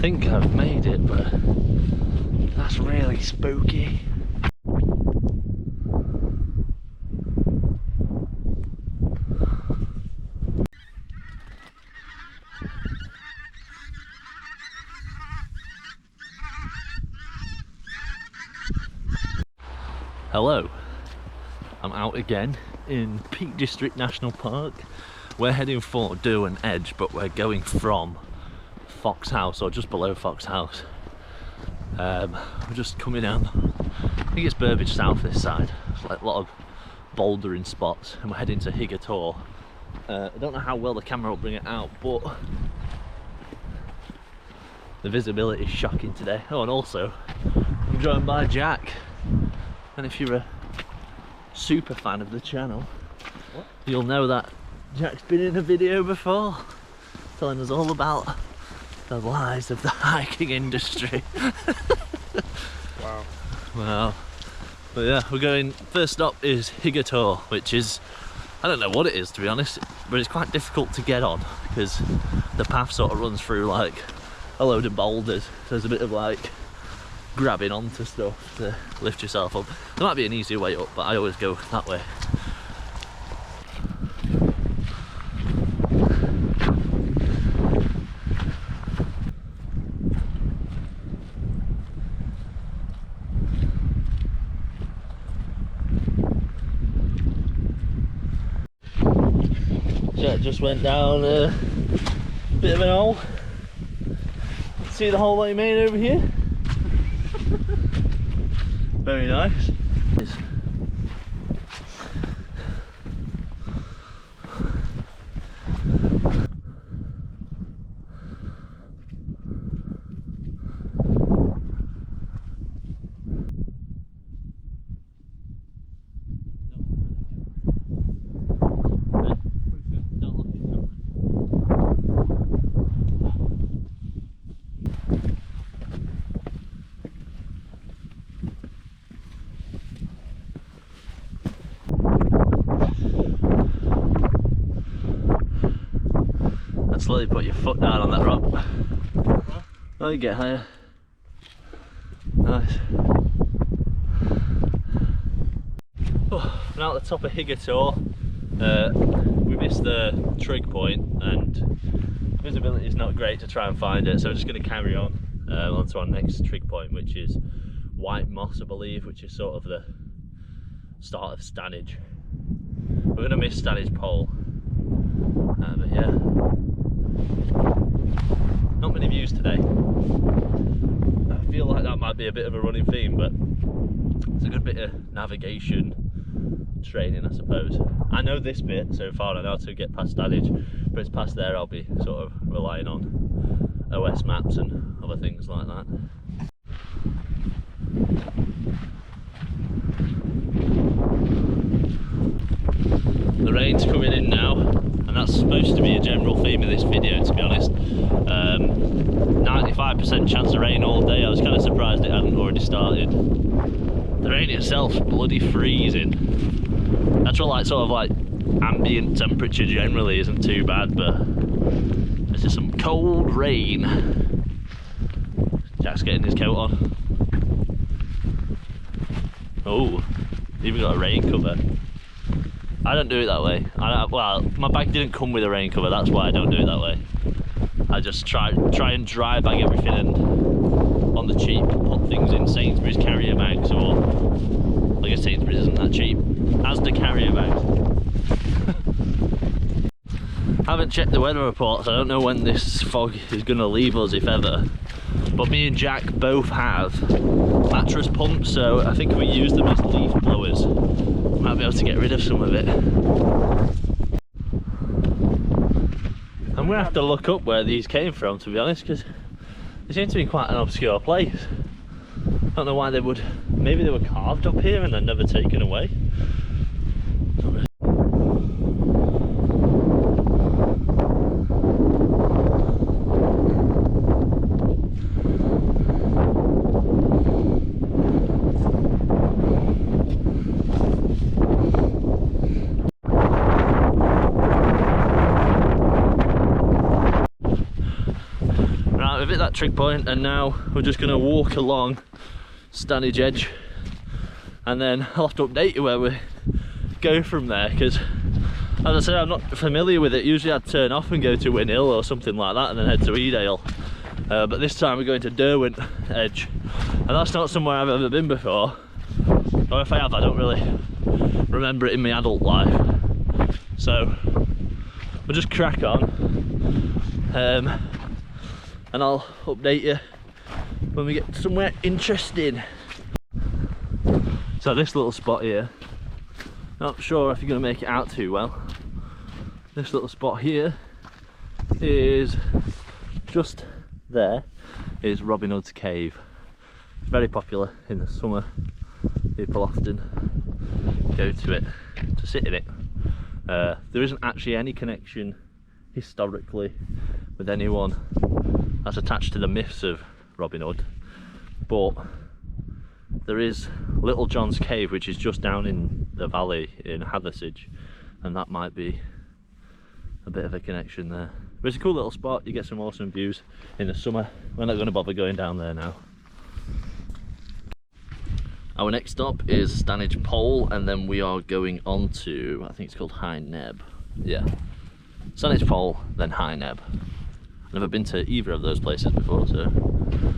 think I've made it, but that's really spooky. Hello, I'm out again in Peak District National Park. We're heading for Derwent Edge, but we're going from Fox House, or just below Fox House. We're just coming down, I think it's Burbage South this side. It's like a lot of bouldering spots, and we're heading to Higator. I don't know how well the camera will bring it out, but the visibility is shocking today. Oh, and also I'm joined by Jack, and if you're a super fan of the channel, you'll know that Jack's been in a video before telling us all about the lies of the hiking industry. Wow. But yeah, we're going, first stop is Higator, which is, I don't know what it is to be honest, but it's quite difficult to get on because the path sort of runs through like a load of boulders, so there's a bit of like grabbing onto stuff to lift yourself up. There might be an easier way up, but I always go that way. Jack just went down a bit of an hole. See the hole that he made over here? Very nice. Slowly put your foot down on that rock. Oh, you get higher. Nice. Oh, now at the top of Higator. We missed the trig point and visibility is not great to try and find it, so we're just going to carry on onto our next trig point, which is White Moss, I believe, which is sort of the start of Stanage. We're going to miss Stanage Pole, but yeah. Not many views today. I feel like that might be a bit of a running theme, but it's a good bit of navigation training, I suppose. I know this bit so far, I know how to get past Stanage, but it's past there I'll be sort of relying on OS maps and other things like that. The rain's coming in now, and that's supposed to be a general theme of this video, to be honest. 95% chance of rain all day. I was kind of surprised it hadn't already started. The rain itself's bloody freezing. Actual like sort of like ambient temperature generally isn't too bad, but this is some cold rain. Jack's getting his coat on. Oh, even got a rain cover. I don't do it that way. Well, my bag didn't come with a rain cover, that's why I don't do it that way. I just try and dry bag everything and on the cheap put things in Sainsbury's carrier bags, or I guess Sainsbury's isn't that cheap. As the carrier bags. Haven't checked the weather reports, I don't know when this fog is going to leave us, if ever. But me and Jack both have mattress pumps, so I think if we use them as leaf blowers, we might be able to get rid of some of it. I'm going to have to look up where these came from, to be honest, because they seem to be quite an obscure place. I don't know why they would, maybe they were carved up here and they're never taken away. Right, we've hit that trig point, and now we're just going to walk along Stanage Edge, and then I'll have to update you where we go from there, because as I say, I'm not familiar with it. Usually I'd turn off and go to Win Hill or something like that and then head to Edale, but this time we're going to Derwent Edge, and that's not somewhere I've ever been before, or if I have, I don't really remember it in my adult life. So we'll just crack on, and I'll update you when we get somewhere interesting. So this little spot here, not sure if you're going to make it out too well. This little spot here is just there, is Robin Hood's cave. It's very popular in the summer. People often go to it to sit in it. There isn't actually any connection historically with anyone that's attached to the myths of Robin Hood, but there is Little John's cave, which is just down in the valley in Hathersage, and that might be a bit of a connection there. But it's a cool little spot. You get some awesome views in the summer. We're not going to bother going down there now. Our next stop is Stanage Pole, and then we are going on to, I think it's called High Neb. Yeah, Stanage Pole, then High Neb. I've never been to either of those places before, so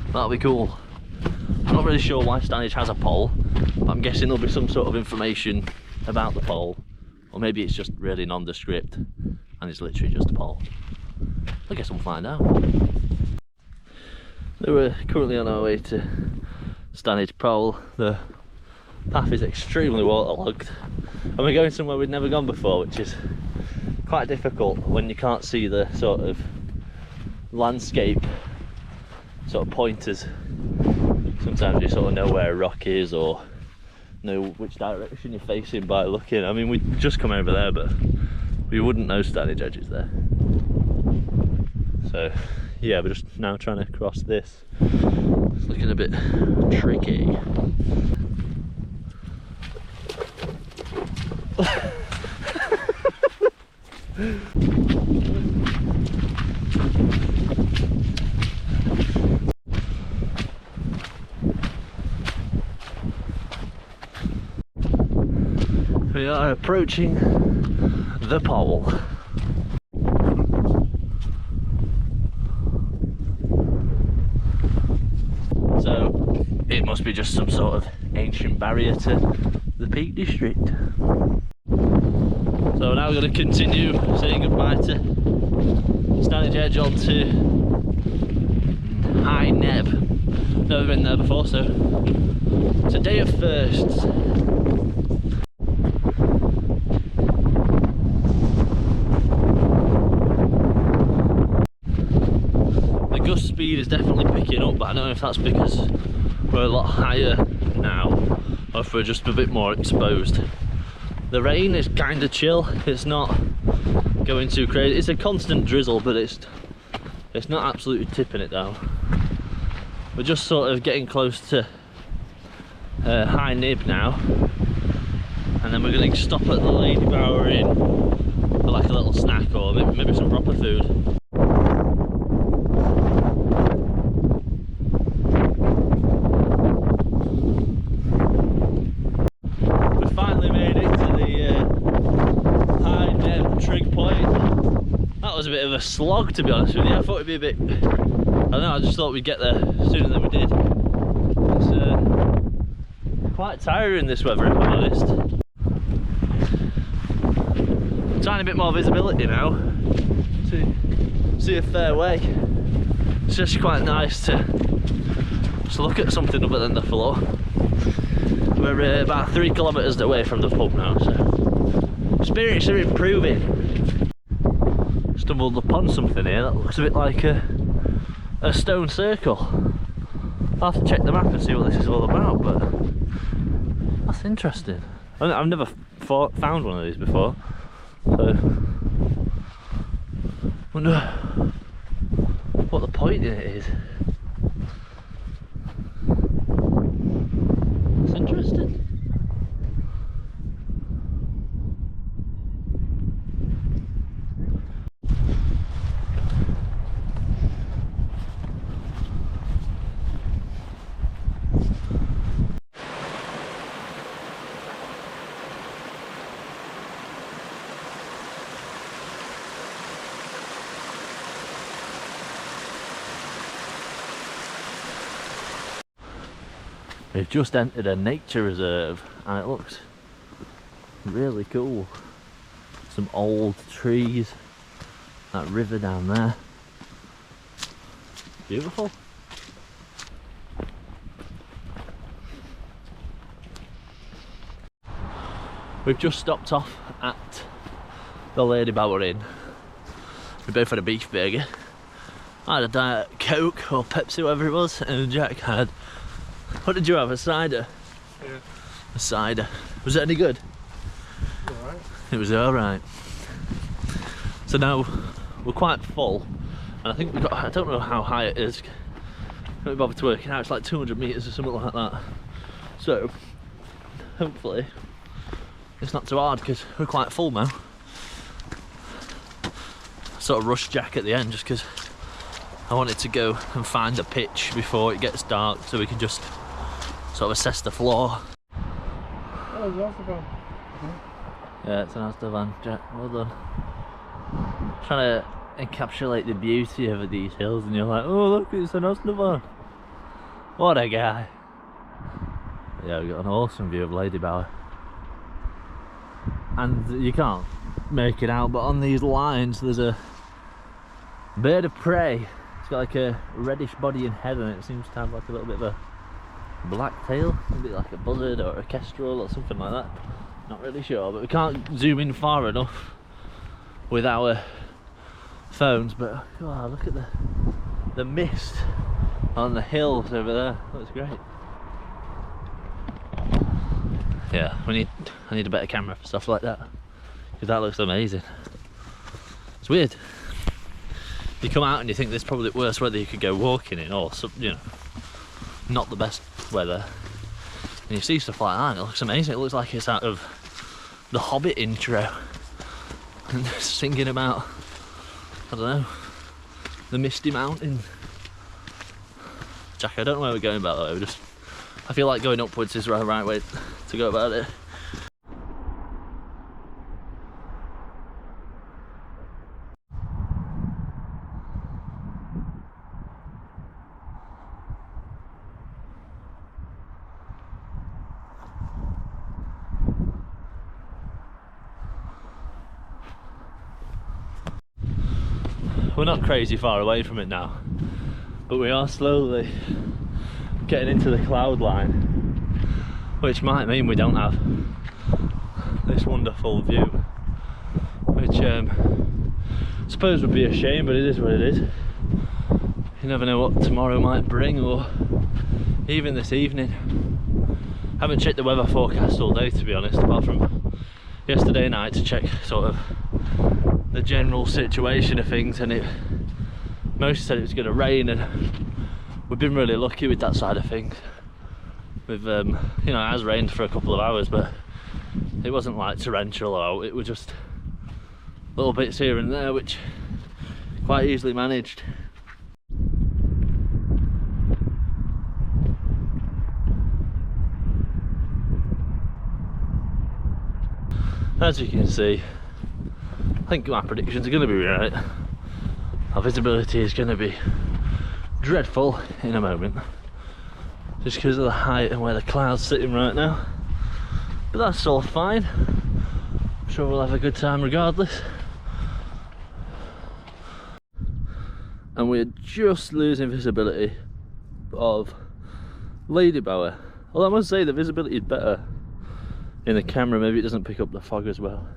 that'll be cool. I'm not really sure why Stanage has a pole, but I'm guessing there'll be some sort of information about the pole, or maybe it's just really nondescript and it's literally just a pole. I guess we'll find out. We're currently on our way to Stanage Pole. The path is extremely waterlogged, and we're going somewhere we've never gone before, which is quite difficult when you can't see the sort of landscape sort of pointers. Sometimes you sort of know where a rock is or know which direction you're facing by looking. I mean, we just come over there, but we wouldn't know Stanage Edge is there. So yeah, we're just now trying to cross this. It's looking a bit tricky. We are approaching the pole. So it must be just some sort of ancient barrier to the Peak District. So now we're going to continue saying goodbye to Stanage Edge onto High Neb. Never been there before, so it's a day of firsts. Speed is definitely picking up, but I don't know if that's because we're a lot higher now or if we're just a bit more exposed. The rain is kind of chill, it's not going too crazy. It's a constant drizzle, but it's not absolutely tipping it down. We're just sort of getting close to High Nib now, and then we're going to stop at the Lady Bower Inn for like a little snack or maybe some proper food. Was a bit of a slog, to be honest with you. I thought it'd be a bit, I don't know, I just thought we'd get there sooner than we did. It's quite tiring this weather, if I'm honest. Tiny bit more visibility now, see a fair way. It's just quite nice to just look at something other than the floor. We're about 3 kilometres away from the pub now, so spirits are improving. Stumbled upon something here that looks a bit like a stone circle. I'll have to check the map and see what this is all about, but that's interesting. I've never found one of these before, so wonder what the point in it is. It's interesting. We've just entered a nature reserve and it looks really cool. Some old trees, that river down there. Beautiful. We've just stopped off at the Lady Bower Inn. We both had a beef burger. I had a Diet Coke or Pepsi, whatever it was, and Jack had, what did you have, a cider? Yeah. A cider. Was it any good? Alright. It was alright. So now we're quite full, and I think we've got, I don't know how high it is, can't be bothered to work it out, it's like 200 metres or something like that. So hopefully it's not too hard because we're quite full now. I sort of rushed Jack at the end just because I wanted to go and find a pitch before it gets dark so we can just sort of assess the floor. Oh, there's also van. Yeah, it's an Asda van, Jack, well done. Trying to encapsulate the beauty of these hills and you're like, oh look, it's an Asda van. What a guy. Yeah, we've got an awesome view of Lady Bower. And you can't make it out, but on these lines there's a bird of prey. It's got like a reddish body and head, and it seems to have like a little bit of a black tail, maybe like a buzzard or a kestrel or something like that. Not really sure, but we can't zoom in far enough with our phones. But oh, look at the mist on the hills over there. Looks great. Yeah, I need a better camera for stuff like that, because that looks amazing. It's weird. You come out and you think there's probably worse weather you could go walking in, or some, you know, not the best weather, and you see stuff like that and it looks amazing. It looks like it's out of the Hobbit intro, and singing about, I don't know, the Misty Mountain. Jack, I don't know where we're going about that. We're just, I feel like going upwards is the right way to go about it. We're not crazy far away from it now, but we are slowly getting into the cloud line, which might mean we don't have this wonderful view, which I suppose would be a shame, but it is what it is. You never know what tomorrow might bring, or even this evening. I haven't checked the weather forecast all day, to be honest, apart from yesterday night to check sort of the general situation of things, and it mostly said it was going to rain, and we've been really lucky with that side of things. We've you know, it has rained for a couple of hours, but it wasn't like torrential out, it was just little bits here and there, which quite easily managed. As you can see, I think my predictions are going to be right. Our visibility is going to be dreadful in a moment, just because of the height and where the cloud's sitting right now. But that's all fine. I'm sure we'll have a good time regardless. And we're just losing visibility of Lady Bower. Although I must say the visibility is better in the camera, maybe it doesn't pick up the fog as well.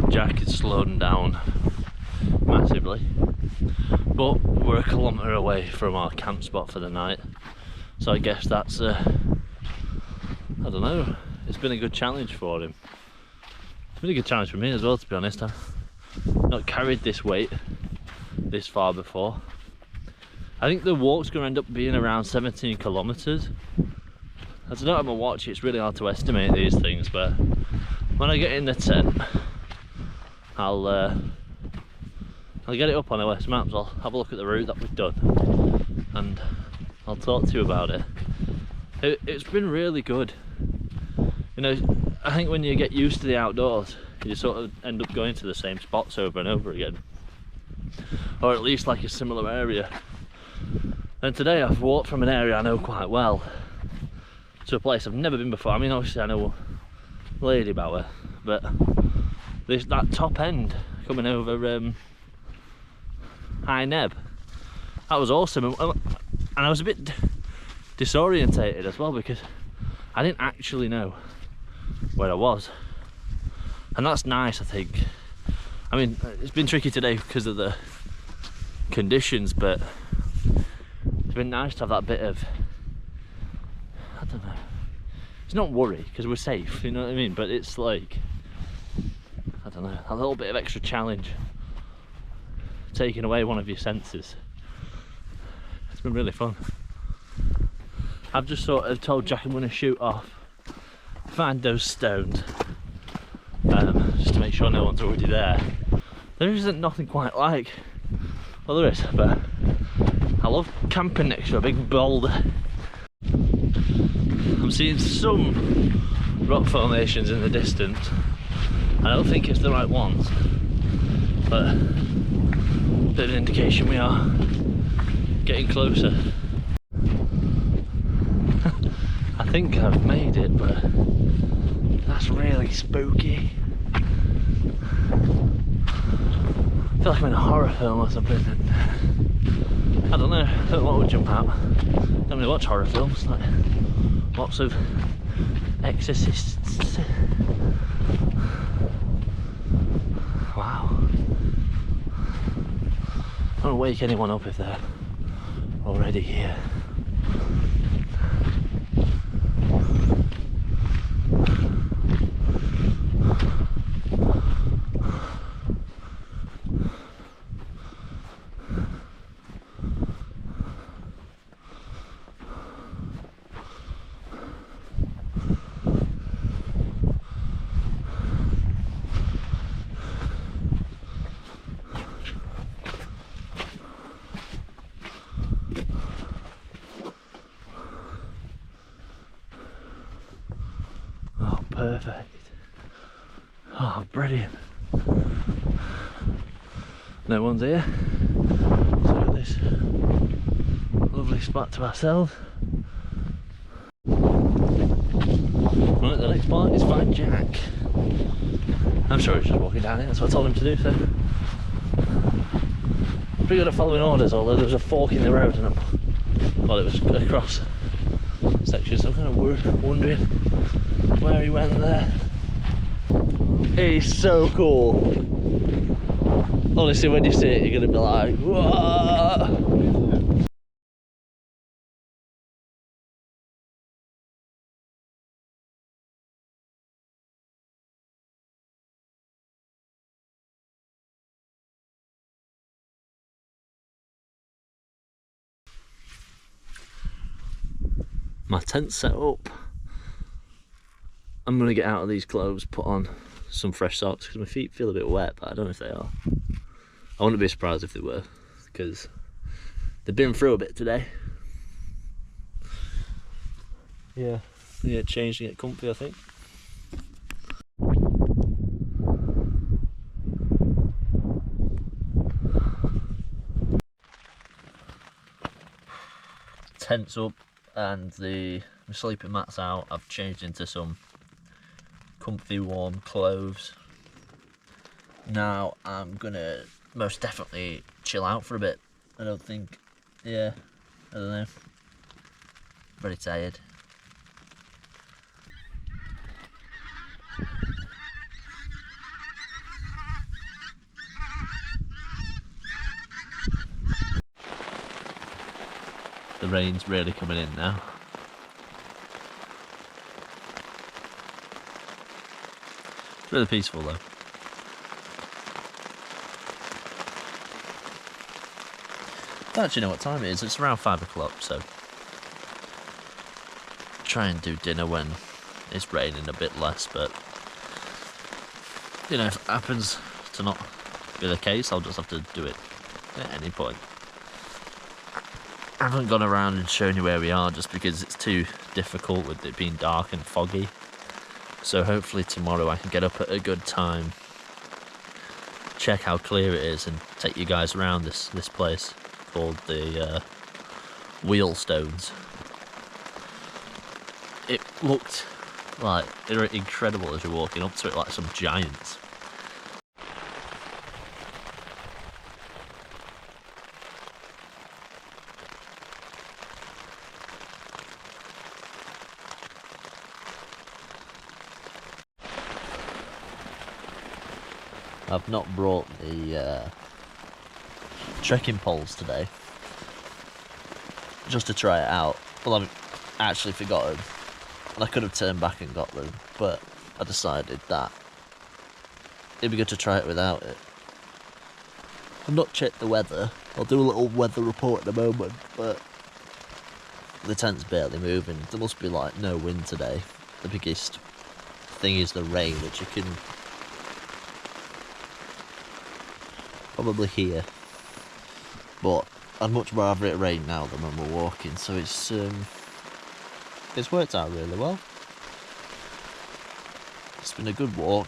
Jack is slowing down massively, but we're a kilometre away from our camp spot for the night, so I guess that's I don't know, it's been a good challenge for him. It's been a good challenge for me as well, to be honest. I've not carried this weight this far before. I think the walk's going to end up being around 17 kilometres. As I don't have my watch, it's really hard to estimate these things, but when I get in the tent, I'll I'll get it up on OS Maps, I'll have a look at the route that we've done and I'll talk to you about it. It's been really good. You know, I think when you get used to the outdoors, you sort of end up going to the same spots over and over again. Or at least like a similar area. And today I've walked from an area I know quite well to a place I've never been before. I mean, obviously I know Ladybower, but that top end coming over High Neb, that was awesome. And I was a bit disorientated as well because I didn't actually know where I was, and that's nice, I think. I mean, it's been tricky today because of the conditions, but it's been nice to have that bit of, I don't know, it's not worry because we're safe, you know what I mean, but it's like, I don't know, a little bit of extra challenge, taking away one of your senses. It's been really fun. I've just sort of told Jack I'm going to shoot off, find those stones, just to make sure no one's already there. There isn't nothing quite like, well there is, but I love camping next to a big boulder. I'm seeing some rock formations in the distance. I don't think it's the right ones, but a bit of an indication we are getting closer. I think I've made it, but that's really spooky. I feel like I'm in a horror film or something. I don't know, I don't know what would jump out. I don't really watch horror films, like lots of exorcists. Wow. I don't wake anyone up if they're already here. Perfect. Oh, brilliant. No one's here. So we've got this lovely spot to ourselves. Right, the next part is find Jack. I'm sure he's just walking down here, that's what I told him to do, so. Pretty good at following orders, although there was a fork in the road and well, it was across section, so I'm kind of wondering where he went there. He's so cool. Honestly, when you see it, you're gonna be like, whoa. My tent's set up. I'm gonna get out of these clothes, put on some fresh socks because my feet feel a bit wet, but I don't know if they are. I wouldn't be surprised if they were because they've been through a bit today. Yeah, change to get comfy, I think. Tent's up and the sleeping mat's out. I've changed into some comfy warm clothes. Now I'm gonna most definitely chill out for a bit. I don't think, yeah, I don't know, very tired. The rain's really coming in now. It's really peaceful though. I don't actually know what time it is, it's around 5 o'clock, so try and do dinner when it's raining a bit less, but you know, if it happens to not be the case, I'll just have to do it at any point. I haven't gone around and shown you where we are just because it's too difficult with it being dark and foggy. So hopefully tomorrow I can get up at a good time, check how clear it is, and take you guys around this place called the Wheelstones. It looked like incredible as you're walking up to it, like some giants. I've not brought the trekking poles today, just to try it out. Well, I've actually forgotten, and I could have turned back and got them, but I decided that it'd be good to try it without it. I've not checked the weather. I'll do a little weather report in a moment, but the tent's barely moving. There must be like no wind today. The biggest thing is the rain, which you can probably hear, but I'd much rather it rain now than when we're walking, so it's worked out really well. It's been a good walk.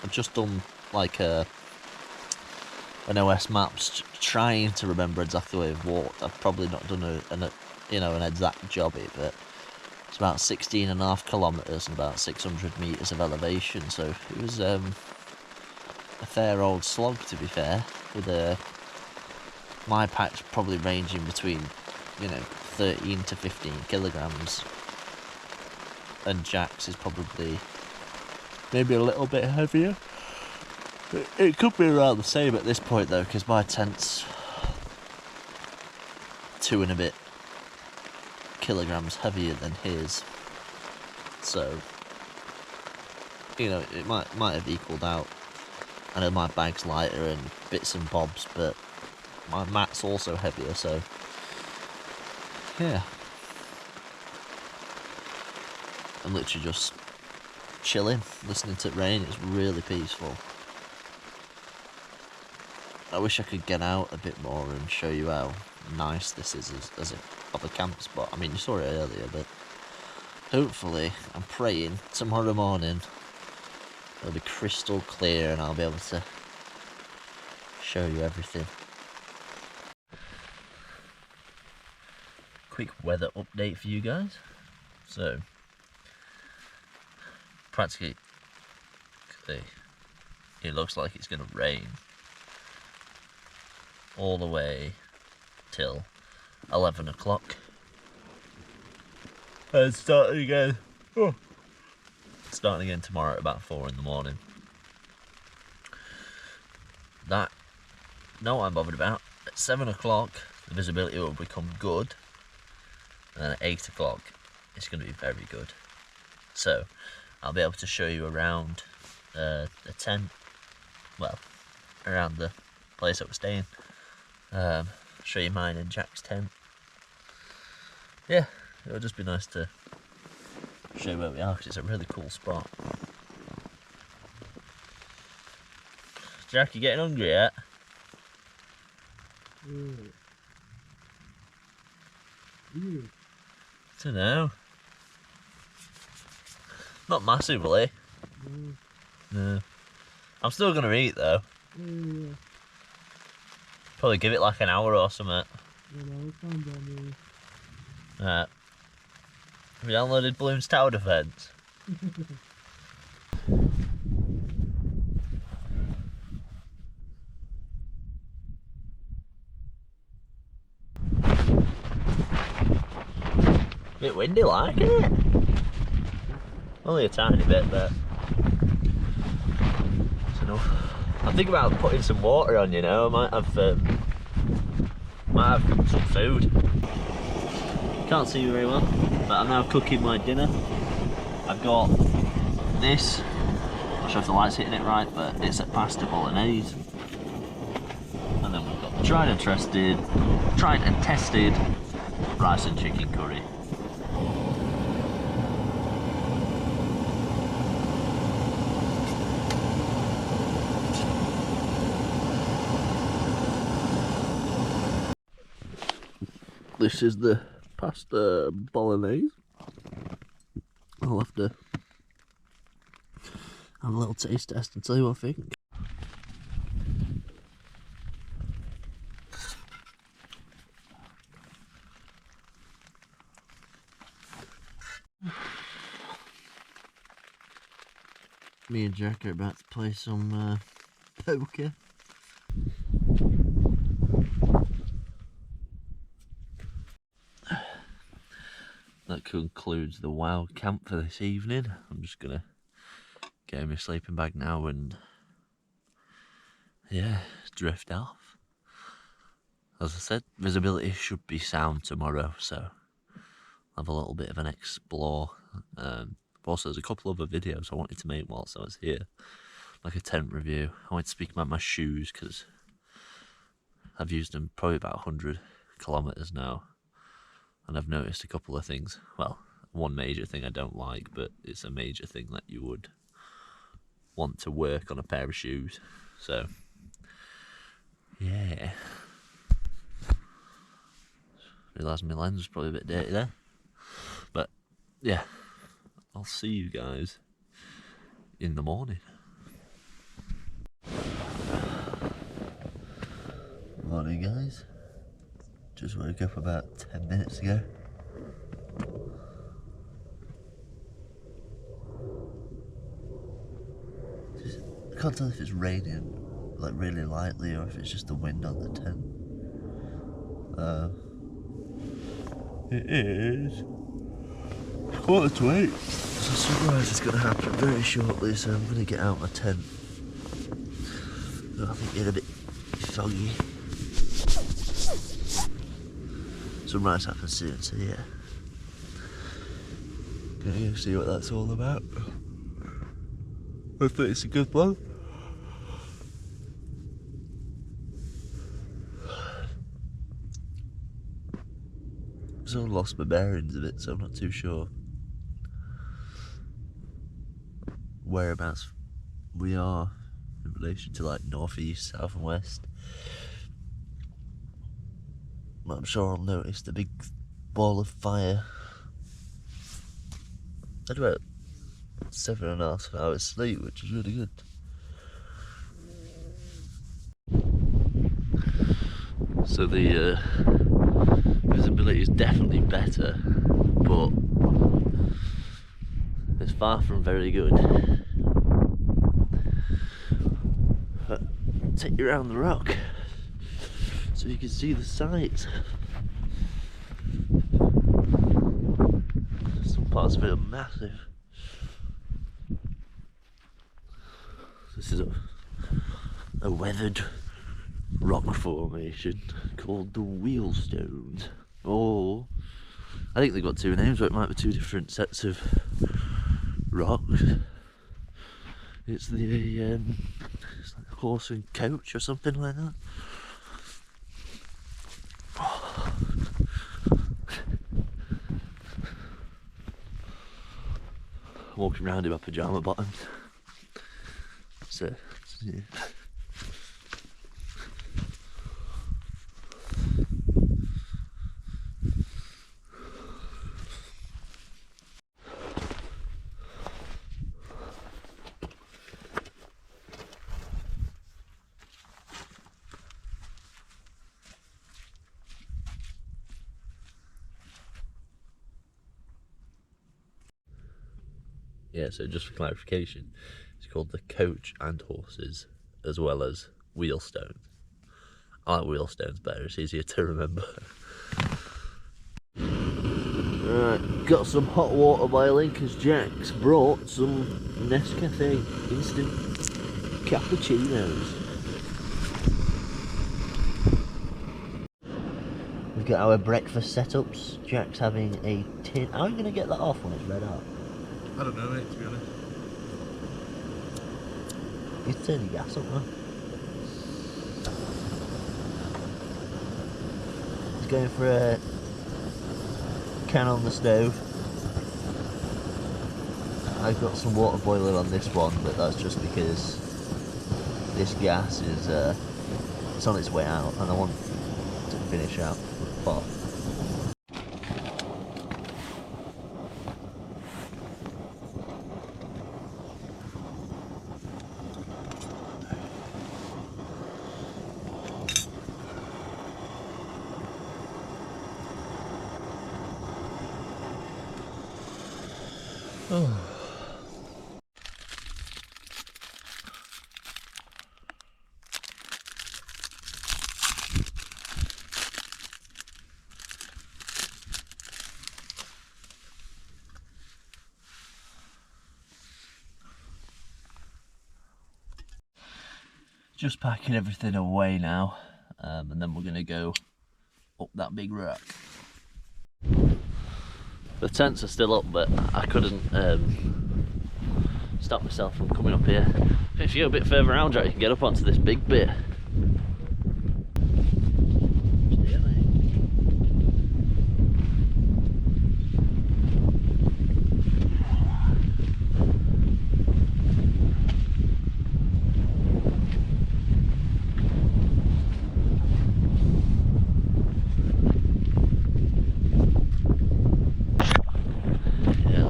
I've just done like an OS maps trying to remember exactly where I've walked. I've probably not done an exact job it, but it's about 16.5 kilometres and about 600 metres of elevation, so it was a fair old slog, to be fair, with my pack's probably ranging between 13 to 15 kilograms, and Jack's is probably maybe a little bit heavier. It could be around the same at this point though, because my tent's 2 and a bit kilograms heavier than his, so it might have equaled out. I know my bag's lighter and bits and bobs, but my mat's also heavier, so yeah. I'm literally just chilling, listening to it rain. It's really peaceful. I wish I could get out a bit more and show you how nice this is as a proper camp spot. I mean, you saw it earlier, but hopefully, I'm praying tomorrow morning it'll be crystal clear and I'll be able to show you everything. Quick weather update for you guys. So, practically, it looks like it's going to rain all the way till 11 o'clock. And starting again. Starting again tomorrow at about 4 in the morning. That, no, I'm bothered about. At 7 o'clock, the visibility will become good. And then at 8 o'clock, it's going to be very good. So, I'll be able to show you around the tent. Well, around the place that we're staying. Show you mine and Jack's tent. Yeah, it'll just be nice to show you where we are, because it's a really cool spot. Jack, you getting hungry yet? Don't know. Not massively. No. I'm still gonna eat though. Probably give it like an hour or something. Right. Have you downloaded Bloom's Tower Defense? Bit windy like, isn't it? Only a tiny bit, but it's enough. I think about putting some water on, I might have some food. Can't see you very well, but I'm now cooking my dinner. I've got this, not sure if the light's hitting it right, but it's a pasta bolognese. And then we've got the tried and tested rice and chicken curry. This is the pasta bolognese. I'll have to have a little taste test and tell you what I think. Me and Jack are about to play some poker. That concludes the wild camp for this evening. I'm just gonna get in my sleeping bag now and yeah, drift off. As I said, visibility should be sound tomorrow, so I'll have a little bit of an explore. Also, there's a couple other videos I wanted to make whilst I was here, like a tent review. I wanted to speak about my shoes because I've used them probably about 100 kilometres now, and I've noticed a couple of things. Well, one major thing I don't like, but it's a major thing that you would want to work on a pair of shoes. So, yeah. Realised my lens was probably a bit dirty there. But, yeah. I'll see you guys in the morning. Morning, guys. Just woke up about 10 minutes ago. I can't tell if it's raining like really lightly or if it's just the wind on the tent. It is 7:45. So sunrise is going to happen very shortly, so I'm going to get out my tent. I think it's a bit foggy. Sunrise happens soon, so yeah. Gonna go see what that's all about. Hopefully it's a good one. I've sort of lost my bearings a bit, so I'm not too sure whereabouts we are in relation to like northeast, south and west. But I'm sure I'll notice the big ball of fire. I had about 7.5 hours sleep, which is really good. So the visibility is definitely better, but it's far from very good. But I'll take you around the rock so you can see the sights. Some parts of it are massive. This is a weathered rock formation called the Wheelstones. Or I think they've got two names, but it might be two different sets of rocks. It's the it's like horse and coach or something like that. Walking around in my pyjama bottoms. So, yeah. Yeah, so just for clarification, it's called the Coach and Horses, as well as Wheelstones. I like Wheelstones better, it's easier to remember. Alright, got some hot water boiling because Jack's brought some Nescafe instant cappuccinos. We've got our breakfast setups. Jack's having a tin. How are you going to get that off when it's red hot? I don't know, mate, to be honest. You turn the gas up, man. He's going for a can on the stove. I've got some water boiling on this one, but that's just because this gas is it's on its way out and I want to finish out the pot. Just packing everything away now, and then we're going to go up that big rock. The tents are still up, but I couldn't stop myself from coming up here. If you go a bit further around, you can get up onto this big bit.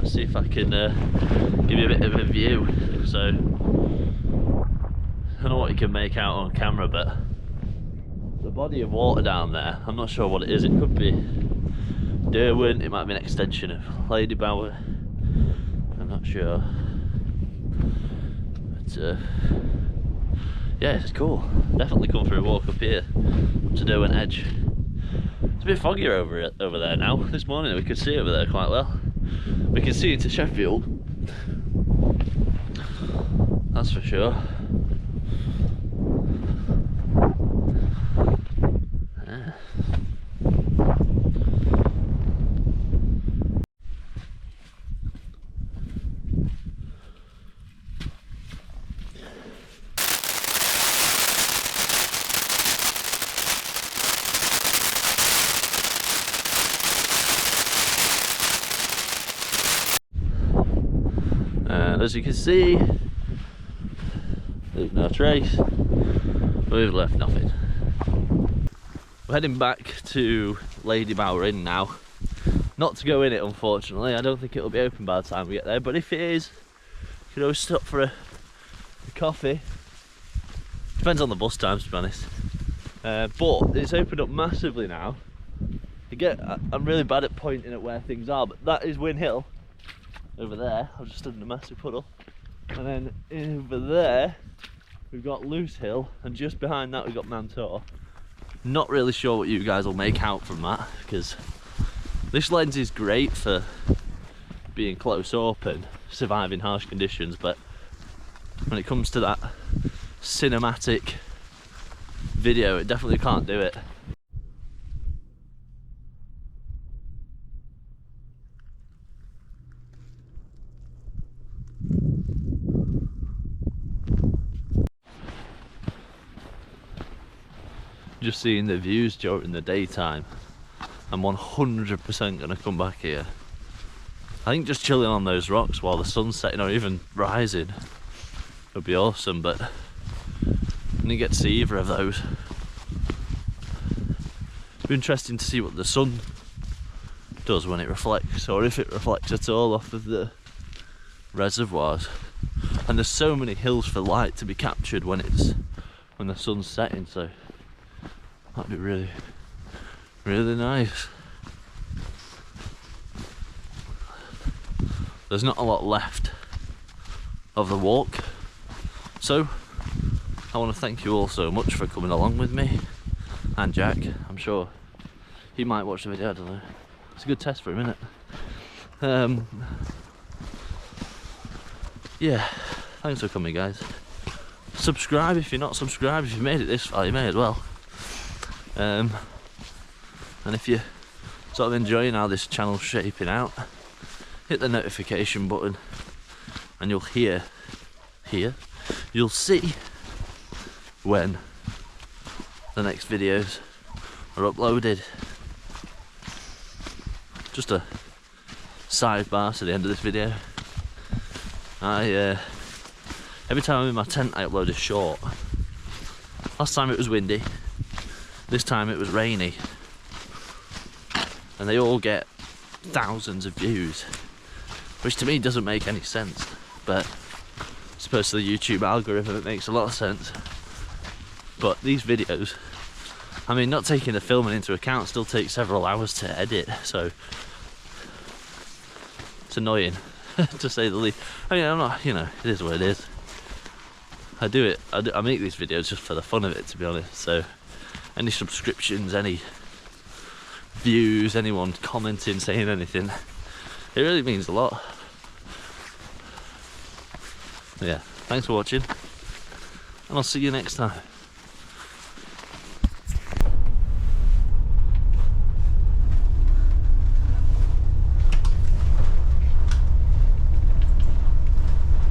See if I can give you a bit of a view. So I don't know what you can make out on camera, but the body of water down there, I'm not sure what it is. It could be Derwent, it might be an extension of Lady Bower, I'm not sure, but yeah, it's cool. Definitely come for a walk up here to Derwent Edge. It's a bit foggier over there now. This morning we could see over there quite well. We can see into Sheffield, that's for sure. Yeah. And as you can see, there's no trace. We've left nothing. We're heading back to Lady Bower Inn now. Not to go in it, unfortunately. I don't think it'll be open by the time we get there, but if it is, you can always stop for a coffee. Depends on the bus times, to be honest. But it's opened up massively now. I'm really bad at pointing at where things are, but that is Win Hill. Over there, I've just stood in a massive puddle. And then over there, we've got Loose Hill, and just behind that we've got Mantor. Not really sure what you guys will make out from that, because this lens is great for being close up and surviving harsh conditions, but when it comes to that cinematic video, it definitely can't do it. Just seeing the views during the daytime, I'm 100% going to come back here. I think just chilling on those rocks while the sun's setting or even rising would be awesome, but I didn't get to see either of those. It'd be interesting to see what the sun does when it reflects, or if it reflects at all off of the reservoirs. And there's so many hills for light to be captured when the sun's setting, so that'd be really, really nice. There's not a lot left of the walk, so I want to thank you all so much for coming along with me, and Jack. I'm sure he might watch the video, I don't know. It's a good test for him, isn't it? Yeah, thanks for coming, guys. Subscribe if you're not subscribed. If you made it this far, you may as well. And if you're sort of enjoying how this channel's shaping out, hit the notification button and you'll see when the next videos are uploaded. Just a sidebar to the end of this video. Every time I'm in my tent I upload a short. Last time it was windy, this time it was rainy, and they all get thousands of views, which to me doesn't make any sense, but I suppose to the YouTube algorithm it makes a lot of sense. But these videos, I mean, not taking the filming into account, still takes several hours to edit, so it's annoying to say the least. I mean, I'm not, you know, it is what it is. I make these videos just for the fun of it, to be honest. So any subscriptions, any views, anyone commenting, saying anything, it really means a lot. Yeah, thanks for watching. and I'll see you next time.